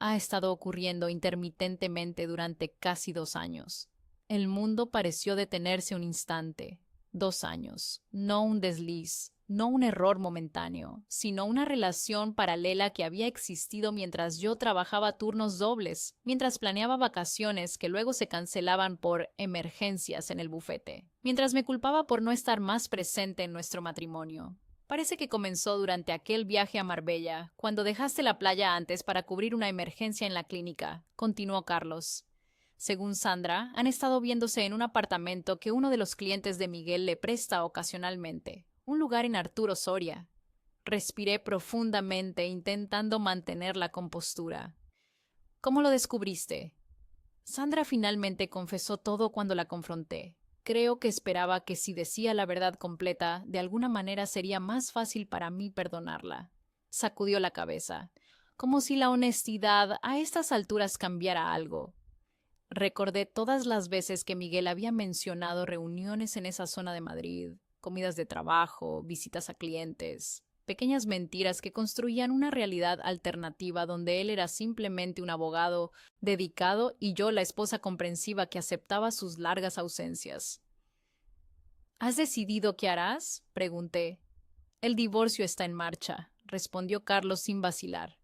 «Ha estado ocurriendo intermitentemente durante casi 2 años. El mundo pareció detenerse un instante. 2 años, no un desliz, no un error momentáneo, sino una relación paralela que había existido mientras yo trabajaba turnos dobles, mientras planeaba vacaciones que luego se cancelaban por emergencias en el bufete, mientras me culpaba por no estar más presente en nuestro matrimonio. Parece que comenzó durante aquel viaje a Marbella, cuando dejaste la playa antes para cubrir una emergencia en la clínica», continuó Carlos. «Según Sandra, han estado viéndose en un apartamento que uno de los clientes de Miguel le presta ocasionalmente, un lugar en Arturo Soria». Respiré profundamente, intentando mantener la compostura. «¿Cómo lo descubriste?» Sandra finalmente confesó todo cuando la confronté. Creo que esperaba que si decía la verdad completa, de alguna manera sería más fácil para mí perdonarla. Sacudió la cabeza, como si la honestidad a estas alturas cambiara algo. Recordé todas las veces que Miguel había mencionado reuniones en esa zona de Madrid, comidas de trabajo, visitas a clientes, pequeñas mentiras que construían una realidad alternativa donde él era simplemente un abogado dedicado y yo la esposa comprensiva que aceptaba sus largas ausencias. «¿Has decidido qué harás?», pregunté. «El divorcio está en marcha», respondió Carlos sin vacilar.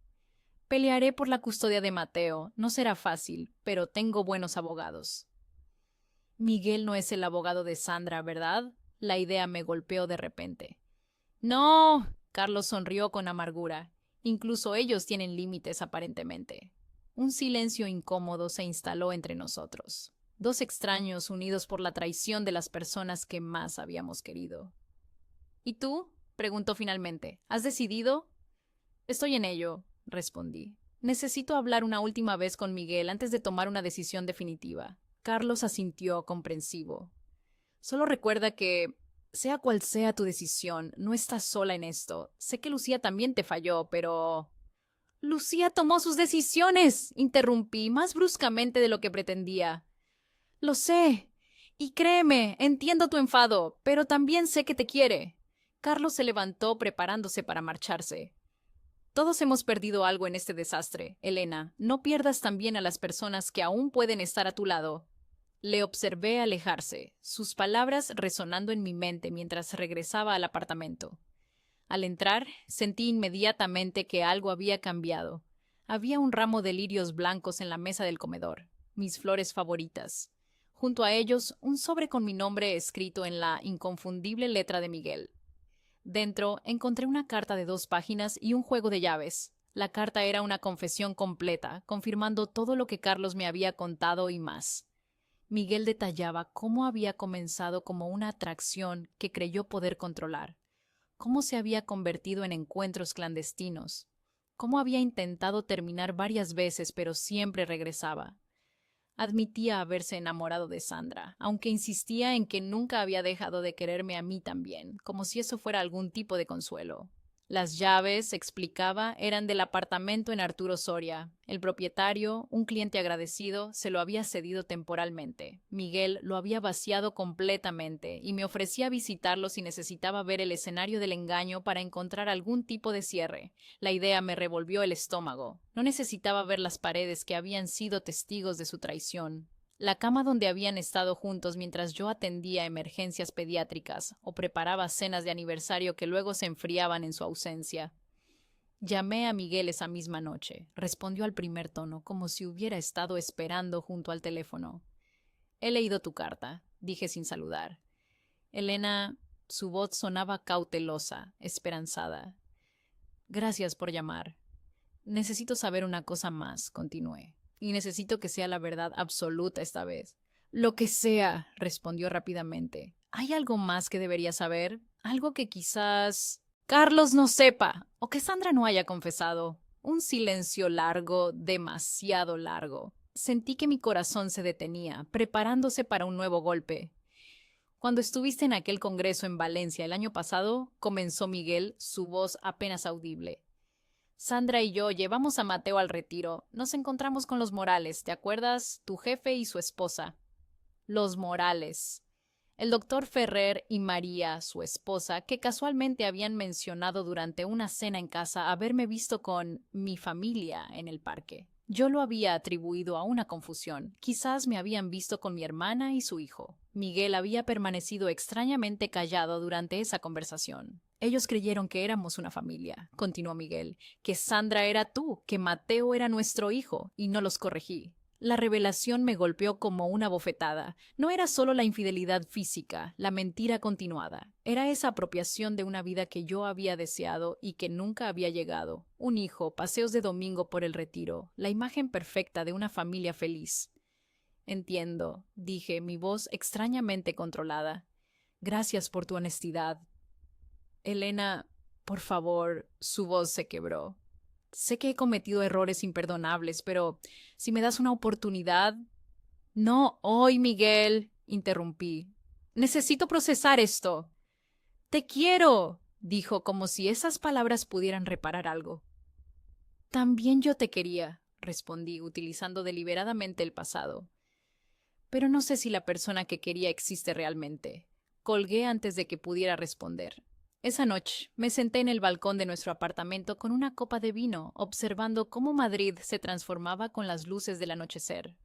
«Pelearé por la custodia de Mateo. No será fácil, pero tengo buenos abogados». «Miguel no es el abogado de Sandra, ¿verdad?», la idea me golpeó de repente. «No», Carlos sonrió con amargura. «Incluso ellos tienen límites, aparentemente». Un silencio incómodo se instaló entre nosotros. 2 extraños unidos por la traición de las personas que más habíamos querido. «¿Y tú?», preguntó finalmente. «¿Has decidido?» «Estoy en ello», respondí. «Necesito hablar una última vez con Miguel antes de tomar una decisión definitiva». Carlos asintió comprensivo. «Solo recuerda que, sea cual sea tu decisión, no estás sola en esto. Sé que Lucía también te falló, pero...» «Lucía tomó sus decisiones», interrumpí más bruscamente de lo que pretendía. «Lo sé. Y créeme, entiendo tu enfado, pero también sé que te quiere». Carlos se levantó preparándose para marcharse. «Todos hemos perdido algo en este desastre, Elena. No pierdas también a las personas que aún pueden estar a tu lado». Le observé alejarse, sus palabras resonando en mi mente mientras regresaba al apartamento. Al entrar, sentí inmediatamente que algo había cambiado. Había un ramo de lirios blancos en la mesa del comedor, mis flores favoritas. Junto a ellos, un sobre con mi nombre escrito en la inconfundible letra de Miguel. Dentro encontré una carta de 2 páginas y un juego de llaves. La carta era una confesión completa, confirmando todo lo que Carlos me había contado y más. Miguel detallaba cómo había comenzado como una atracción que creyó poder controlar, cómo se había convertido en encuentros clandestinos, cómo había intentado terminar varias veces pero siempre regresaba. Admitía haberse enamorado de Sandra, aunque insistía en que nunca había dejado de quererme a mí también, como si eso fuera algún tipo de consuelo. Las llaves, explicaba, eran del apartamento en Arturo Soria. El propietario, un cliente agradecido, se lo había cedido temporalmente. Miguel lo había vaciado completamente y me ofrecía visitarlo si necesitaba ver el escenario del engaño para encontrar algún tipo de cierre. La idea me revolvió el estómago. No necesitaba ver las paredes que habían sido testigos de su traición. La cama donde habían estado juntos mientras yo atendía emergencias pediátricas o preparaba cenas de aniversario que luego se enfriaban en su ausencia. Llamé a Miguel esa misma noche. Respondió al primer tono, como si hubiera estado esperando junto al teléfono. He leído tu carta, dije sin saludar. Elena, su voz sonaba cautelosa, esperanzada. Gracias por llamar. Necesito saber una cosa más, continué. Y necesito que sea la verdad absoluta esta vez. Lo que sea, respondió rápidamente. ¿Hay algo más que debería saber? Algo que quizás Carlos no sepa, o que Sandra no haya confesado. Un silencio largo, demasiado largo. Sentí que mi corazón se detenía, preparándose para un nuevo golpe. Cuando estuviste en aquel congreso en Valencia el año pasado, comenzó Miguel, su voz apenas audible. Sandra y yo llevamos a Mateo al retiro. Nos encontramos con los Morales, ¿te acuerdas? Tu jefe y su esposa. Los Morales. El doctor Ferrer y María, su esposa, que casualmente habían mencionado durante una cena en casa haberme visto con mi familia en el parque. Yo lo había atribuido a una confusión. Quizás me habían visto con mi hermana y su hijo. Miguel había permanecido extrañamente callado durante esa conversación. Ellos creyeron que éramos una familia, continuó Miguel, que Sandra era tú, que Mateo era nuestro hijo, y no los corregí. La revelación me golpeó como una bofetada. No era solo la infidelidad física, la mentira continuada. Era esa apropiación de una vida que yo había deseado y que nunca había llegado. Un hijo, paseos de domingo por el retiro, la imagen perfecta de una familia feliz. Entiendo, dije, mi voz extrañamente controlada. Gracias por tu honestidad. Elena, por favor, su voz se quebró. Sé que he cometido errores imperdonables, pero si me das una oportunidad... No hoy, Miguel, interrumpí. Necesito procesar esto. Te quiero, dijo como si esas palabras pudieran reparar algo. También yo te quería, respondí, utilizando deliberadamente el pasado. Pero no sé si la persona que quería existe realmente. Colgué antes de que pudiera responder. Esa noche me senté en el balcón de nuestro apartamento con una copa de vino, observando cómo Madrid se transformaba con las luces del anochecer.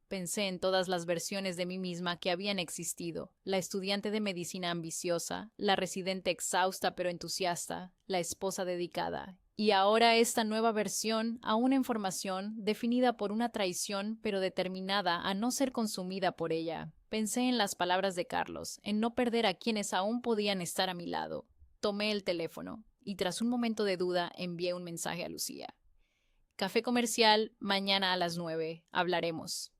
Pensé en todas las versiones de mí misma que habían existido, la estudiante de medicina ambiciosa, la residente exhausta pero entusiasta, la esposa dedicada, y ahora esta nueva versión, aún en formación, definida por una traición pero determinada a no ser consumida por ella. Pensé en las palabras de Carlos, en no perder a quienes aún podían estar a mi lado. Tomé el teléfono y tras un momento de duda envié un mensaje a Lucía. Café comercial, mañana a las 9. Hablaremos.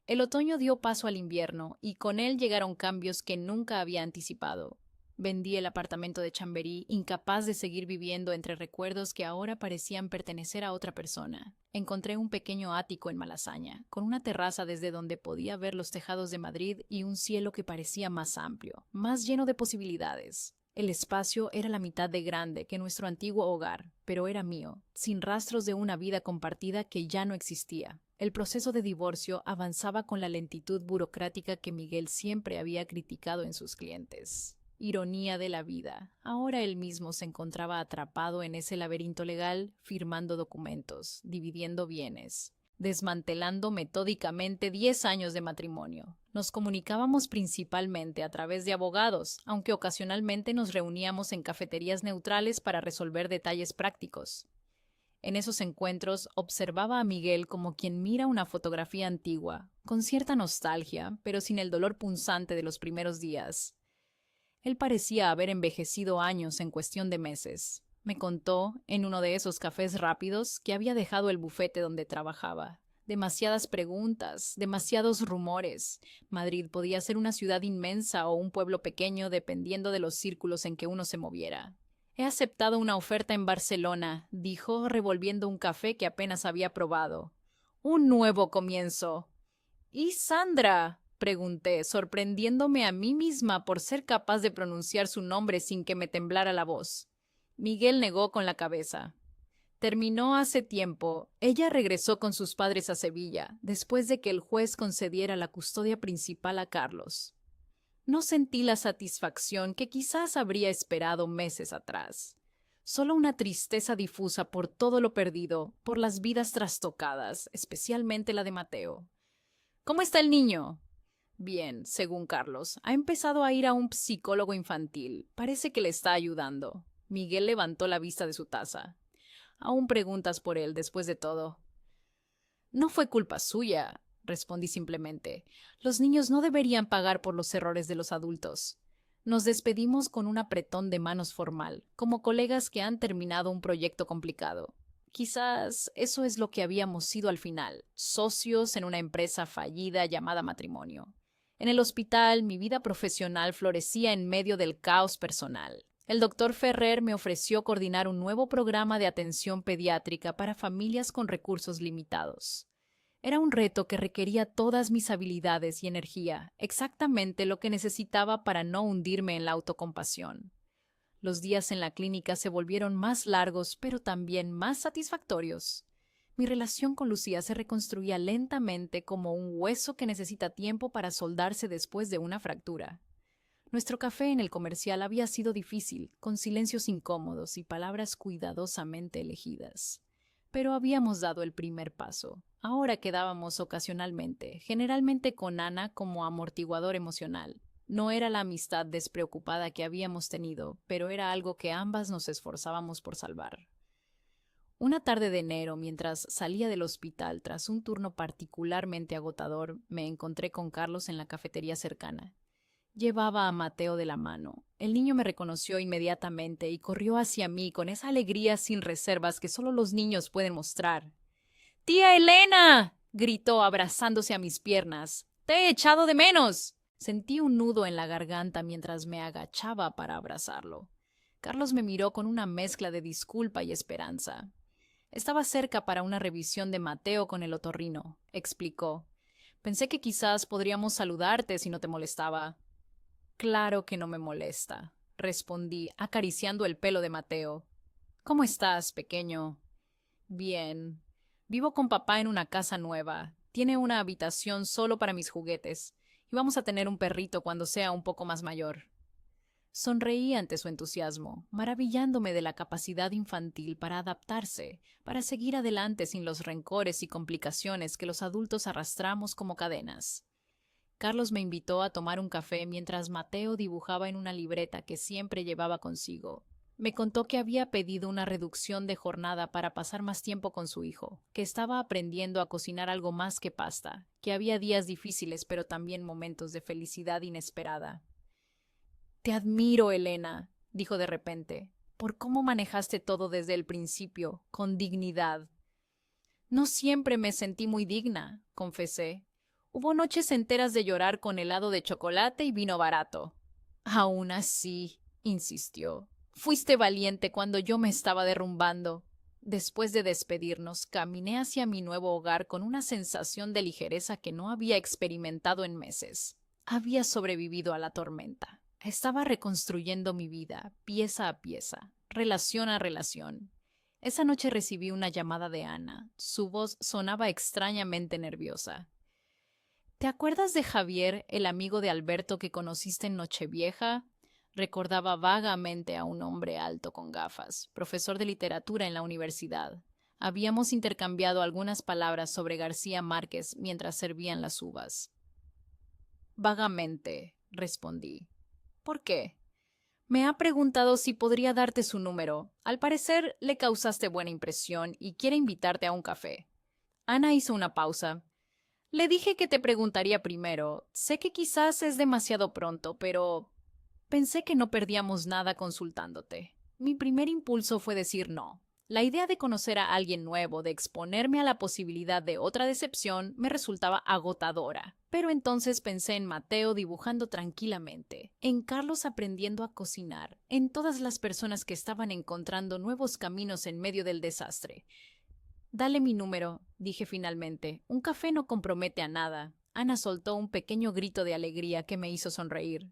El otoño dio paso al invierno y con él llegaron cambios que nunca había anticipado. Vendí el apartamento de Chamberí, incapaz de seguir viviendo entre recuerdos que ahora parecían pertenecer a otra persona. Encontré un pequeño ático en Malasaña, con una terraza desde donde podía ver los tejados de Madrid y un cielo que parecía más amplio, más lleno de posibilidades. El espacio era la mitad de grande que nuestro antiguo hogar, pero era mío, sin rastros de una vida compartida que ya no existía. El proceso de divorcio avanzaba con la lentitud burocrática que Miguel siempre había criticado en sus clientes. Ironía de la vida. Ahora él mismo se encontraba atrapado en ese laberinto legal, firmando documentos, dividiendo bienes, desmantelando metódicamente 10 años de matrimonio. Nos comunicábamos principalmente a través de abogados, aunque ocasionalmente nos reuníamos en cafeterías neutrales para resolver detalles prácticos. En esos encuentros observaba a Miguel como quien mira una fotografía antigua, con cierta nostalgia, pero sin el dolor punzante de los primeros días. Él parecía haber envejecido años en cuestión de meses. Me contó, en uno de esos cafés rápidos, que había dejado el bufete donde trabajaba, Demasiadas preguntas, demasiados rumores. Madrid podía ser una ciudad inmensa o un pueblo pequeño dependiendo de los círculos en que uno se moviera. He aceptado una oferta en Barcelona, dijo, revolviendo un café que apenas había probado. Un nuevo comienzo. ¿Y Sandra? Pregunté, sorprendiéndome a mí misma por ser capaz de pronunciar su nombre sin que me temblara la voz. Miguel negó con la cabeza. Terminó hace tiempo. Ella regresó con sus padres a Sevilla, después de que el juez concediera la custodia principal a Carlos. No sentí la satisfacción que quizás habría esperado meses atrás. Solo una tristeza difusa por todo lo perdido, por las vidas trastocadas, especialmente la de Mateo. ¿Cómo está el niño? Bien, según Carlos. Ha empezado a ir a un psicólogo infantil. Parece que le está ayudando. Miguel levantó la vista de su taza. Aún preguntas por él después de todo. No fue culpa suya, respondí simplemente. Los niños no deberían pagar por los errores de los adultos. Nos despedimos con un apretón de manos formal, como colegas que han terminado un proyecto complicado. Quizás eso es lo que habíamos sido al final, socios en una empresa fallida llamada matrimonio. En el hospital, mi vida profesional florecía en medio del caos personal. El doctor Ferrer me ofreció coordinar un nuevo programa de atención pediátrica para familias con recursos limitados. Era un reto que requería todas mis habilidades y energía, exactamente lo que necesitaba para no hundirme en la autocompasión. Los días en la clínica se volvieron más largos, pero también más satisfactorios. Mi relación con Lucía se reconstruía lentamente como un hueso que necesita tiempo para soldarse después de una fractura. Nuestro café en el comercial había sido difícil, con silencios incómodos y palabras cuidadosamente elegidas. Pero habíamos dado el primer paso. Ahora quedábamos ocasionalmente, generalmente con Ana como amortiguador emocional. No era la amistad despreocupada que habíamos tenido, pero era algo que ambas nos esforzábamos por salvar. Una tarde de enero, mientras salía del hospital tras un turno particularmente agotador, me encontré con Carlos en la cafetería cercana. Llevaba a Mateo de la mano. El niño me reconoció inmediatamente y corrió hacia mí con esa alegría sin reservas que solo los niños pueden mostrar. ¡Tía Elena! Gritó abrazándose a mis piernas. ¡Te he echado de menos! Sentí un nudo en la garganta mientras me agachaba para abrazarlo. Carlos me miró con una mezcla de disculpa y esperanza. Estaba cerca para una revisión de Mateo con el otorrino, explicó. Pensé que quizás podríamos saludarte si no te molestaba. Claro que no me molesta, respondí, acariciando el pelo de Mateo. ¿Cómo estás, pequeño? Bien. Vivo con papá en una casa nueva. Tiene una habitación solo para mis juguetes, y vamos a tener un perrito cuando sea un poco más mayor. Sonreí ante su entusiasmo, maravillándome de la capacidad infantil para adaptarse, para seguir adelante sin los rencores y complicaciones que los adultos arrastramos como cadenas. Carlos me invitó a tomar un café mientras Mateo dibujaba en una libreta que siempre llevaba consigo. Me contó que había pedido una reducción de jornada para pasar más tiempo con su hijo, que estaba aprendiendo a cocinar algo más que pasta, que había días difíciles pero también momentos de felicidad inesperada. Te admiro, Elena, dijo de repente, por cómo manejaste todo desde el principio, con dignidad. No siempre me sentí muy digna, confesé. Hubo noches enteras de llorar con helado de chocolate y vino barato. Aún así, insistió, fuiste valiente cuando yo me estaba derrumbando. Después de despedirnos, caminé hacia mi nuevo hogar con una sensación de ligereza que no había experimentado en meses. Había sobrevivido a la tormenta. Estaba reconstruyendo mi vida, pieza a pieza, relación a relación. Esa noche recibí una llamada de Ana. Su voz sonaba extrañamente nerviosa. ¿Te acuerdas de Javier, el amigo de Alberto que conociste en Nochevieja? Recordaba vagamente a un hombre alto con gafas, profesor de literatura en la universidad. Habíamos intercambiado algunas palabras sobre García Márquez mientras servían las uvas. Vagamente, respondí. ¿Por qué? Me ha preguntado si podría darte su número. Al parecer le causaste buena impresión y quiere invitarte a un café. Ana hizo una pausa. Le dije que te preguntaría primero. Sé que quizás es demasiado pronto, pero pensé que no perdíamos nada consultándote. Mi primer impulso fue decir no. La idea de conocer a alguien nuevo, de exponerme a la posibilidad de otra decepción, me resultaba agotadora. Pero entonces pensé en Mateo dibujando tranquilamente, en Carlos aprendiendo a cocinar, en todas las personas que estaban encontrando nuevos caminos en medio del desastre. Dale mi número, dije finalmente. Un café no compromete a nada. Ana soltó un pequeño grito de alegría que me hizo sonreír.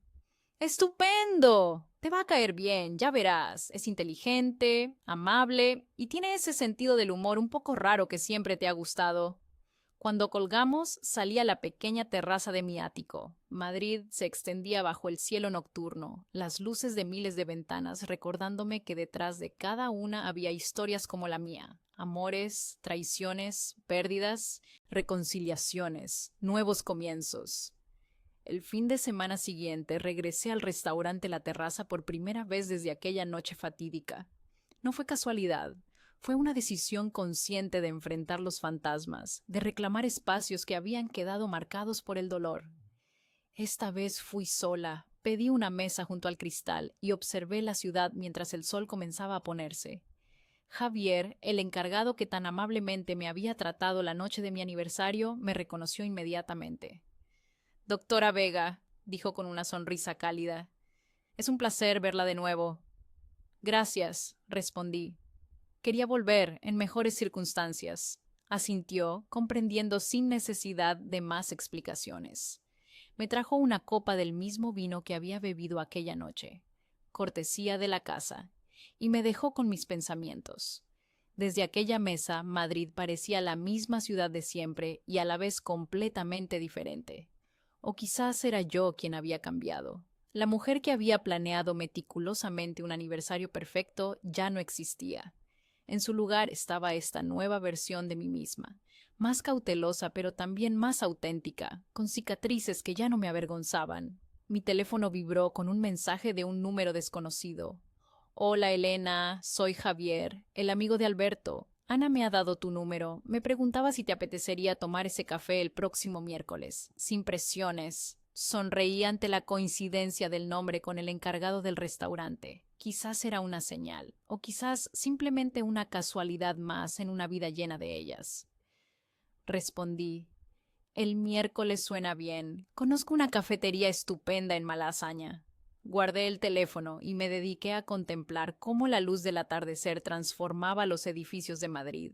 ¡Estupendo! Te va a caer bien, ya verás. Es inteligente, amable y tiene ese sentido del humor un poco raro que siempre te ha gustado. Cuando colgamos, salí a la pequeña terraza de mi ático. Madrid se extendía bajo el cielo nocturno, las luces de miles de ventanas recordándome que detrás de cada una había historias como la mía. Amores, traiciones, pérdidas, reconciliaciones, nuevos comienzos. El fin de semana siguiente regresé al restaurante La Terraza por primera vez desde aquella noche fatídica. No fue casualidad, fue una decisión consciente de enfrentar los fantasmas, de reclamar espacios que habían quedado marcados por el dolor. Esta vez fui sola, pedí una mesa junto al cristal y observé la ciudad mientras el sol comenzaba a ponerse. Javier, el encargado que tan amablemente me había tratado la noche de mi aniversario, me reconoció inmediatamente. Doctora Vega, dijo con una sonrisa cálida, es un placer verla de nuevo. Gracias, respondí. Quería volver en mejores circunstancias. Asintió, comprendiendo sin necesidad de más explicaciones. Me trajo una copa del mismo vino que había bebido aquella noche, cortesía de la casa, y me dejó con mis pensamientos. Desde aquella mesa, Madrid parecía la misma ciudad de siempre y a la vez completamente diferente. O quizás era yo quien había cambiado. La mujer que había planeado meticulosamente un aniversario perfecto ya no existía. En su lugar estaba esta nueva versión de mí misma, más cautelosa pero también más auténtica, con cicatrices que ya no me avergonzaban. Mi teléfono vibró con un mensaje de un número desconocido. Hola Elena, soy Javier, el amigo de Alberto. Ana me ha dado tu número. Me preguntaba si te apetecería tomar ese café el próximo miércoles. Sin presiones. Sonreí ante la coincidencia del nombre con el encargado del restaurante. Quizás era una señal, o quizás simplemente una casualidad más en una vida llena de ellas. Respondí. El miércoles suena bien. Conozco una cafetería estupenda en Malasaña. Guardé el teléfono y me dediqué a contemplar cómo la luz del atardecer transformaba los edificios de Madrid.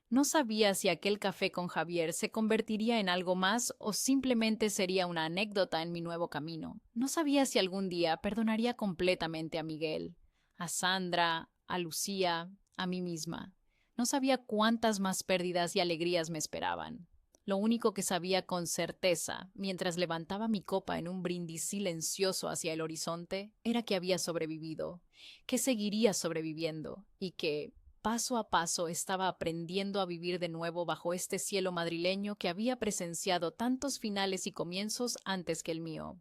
No sabía si aquel café con Javier se convertiría en algo más o simplemente sería una anécdota en mi nuevo camino. No sabía si algún día perdonaría completamente a Miguel, a Sandra, a Lucía, a mí misma. No sabía cuántas más pérdidas y alegrías me esperaban. Lo único que sabía con certeza, mientras levantaba mi copa en un brindis silencioso hacia el horizonte, era que había sobrevivido, que seguiría sobreviviendo y que, paso a paso, estaba aprendiendo a vivir de nuevo bajo este cielo madrileño que había presenciado tantos finales y comienzos antes que el mío.